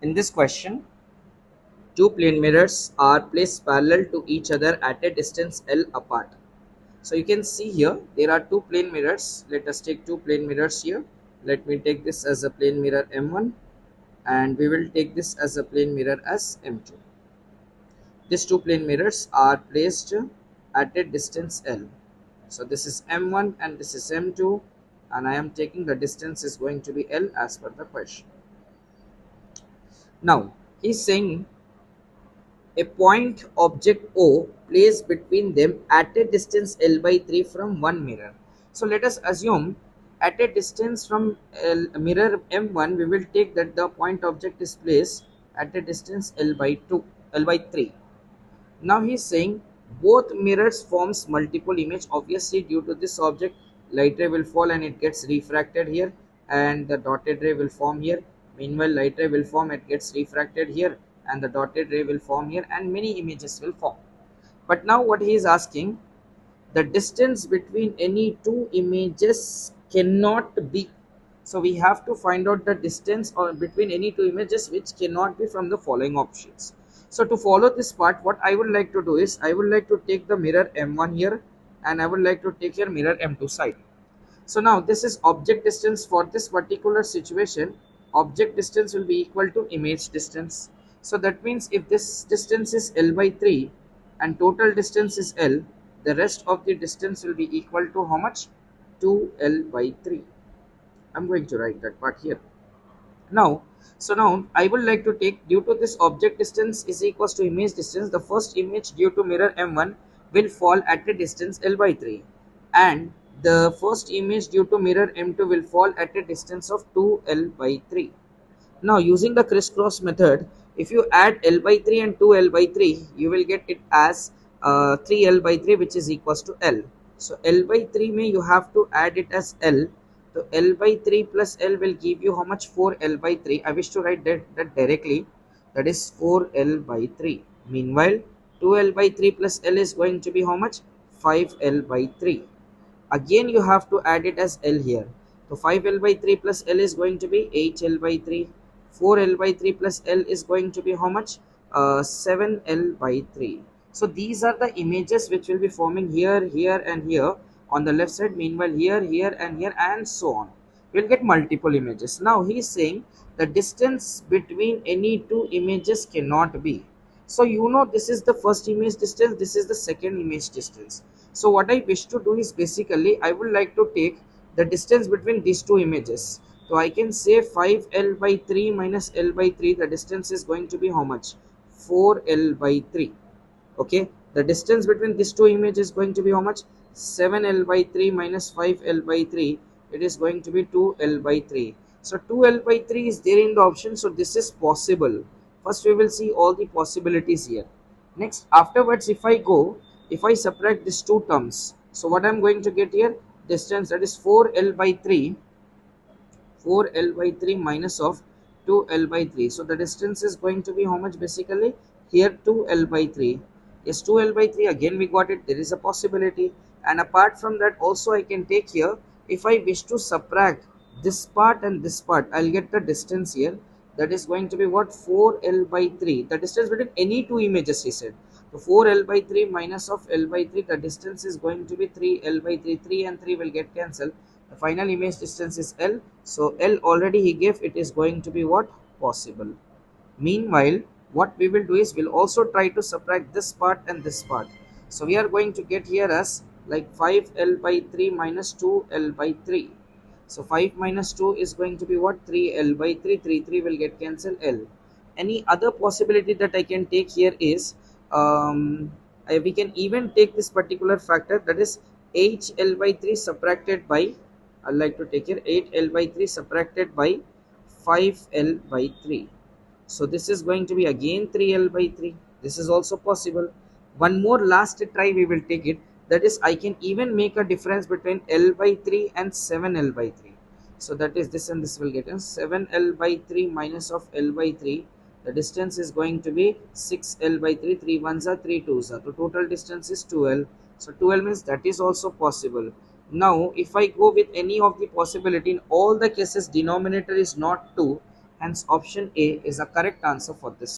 In this question, two plane mirrors are placed parallel to each other at a distance L apart. So you can see here there are two plane mirrors. Let us take two plane mirrors here. Let me take this as a plane mirror M1 and we will take this as a plane mirror as M2. These two plane mirrors are placed at a distance L. So this is M1 and this is M2 and I am taking the distance is going to be L as per the question. Now he is saying a point object O placed between them at a distance L by 3 from one mirror. So let us assume at a distance from mirror M1 we will take that the point object is placed at a distance L by 2 L by 3. Now he is saying both mirrors forms multiple image. Obviously due to this object light ray will fall and it gets refracted here and the dotted ray will form here. Meanwhile light ray will form, it gets refracted here and the dotted ray will form here and many images will form. But now what he is asking, the distance between any two images cannot be. So we have to find out the distance or between any two images which cannot be from the following options. So to follow this part, what I would like to do is I would like to take the mirror M1 here and I would like to take here mirror M2 side. So now this is object distance. For this particular situation, object distance will be equal to image distance. So that means if this distance is L by 3 and total distance is L, the rest of the distance will be equal to how much? 2L by 3. I'm going to write that part here. Now, so now I would like to take, due to this object distance is equals to image distance, the first image due to mirror M1 will fall at a distance L by 3 and the first image due to mirror M2 will fall at a distance of 2L by 3. Now using the crisscross method, if you add L by 3 and 2L by 3, you will get it as 3L by 3 which is equals to L. So L by 3 may you have to add it as L. So L by 3 plus L will give you how much? 4L by 3. I wish to write that directly. That is 4L by 3. Meanwhile, 2L by 3 plus L is going to be how much? 5L by 3. Again you have to add it as L here. So 5L by 3 plus L is going to be 8L by 3. 4L by 3 plus L is going to be how much? 7L by 3. So these are the images which will be forming here, here and here on the left side. Meanwhile here, here and here and so on. We'll get multiple images. Now he is saying the distance between any two images cannot be. So you know this is the first image distance, this is the second image distance. So what I wish to do is basically I would like to take the distance between these two images. So I can say 5L by 3 minus L by 3, the distance is going to be how much? 4L by 3. Okay, the distance between these two images is going to be how much? 7L by 3 minus 5L by 3, it is going to be 2L by 3. So 2L by 3 is there in the option, so this is possible. First we will see all the possibilities here. Next afterwards if I subtract these two terms, so what I'm going to get here? Distance, that is 4L by 3 minus of 2L by 3. So the distance is going to be how much basically? Here 2L by 3. Yes, 2L by 3, again we got it, there is a possibility. And apart from that also I can take here, if I wish to subtract this part and this part, I'll get the distance here. That is going to be what? 4L by 3. The distance between any two images he said. So 4L by 3 minus of L by 3, the distance is going to be 3L by 3. 3 and 3 will get cancelled. The final image distance is L. So L already he gave, it is going to be what? Possible. Meanwhile, what we will do is we'll also try to subtract this part and this part. So we are going to get here as like 5L by 3 minus 2L by 3. So 5 minus 2 is going to be what? 3L by 3. 3 will get cancelled L. Any other possibility that I can take here is we can even take this particular factor, that is 8L by 3 subtracted by, I'd like to take here 8L by 3 subtracted by 5L by 3. So this is going to be again 3L by 3. This is also possible. One more last try we will take it, that is I can even make a difference between L by 3 and 7L by 3. So that is this and this will get 7L by 3 minus of L by 3. The distance is going to be 6L by 3. 3 ones are 3 twos are. The total distance is 2L. So 2L means that is also possible. Now if I go with any of the possibility, in all the cases denominator is not 2 Hence, option A is the correct answer for this.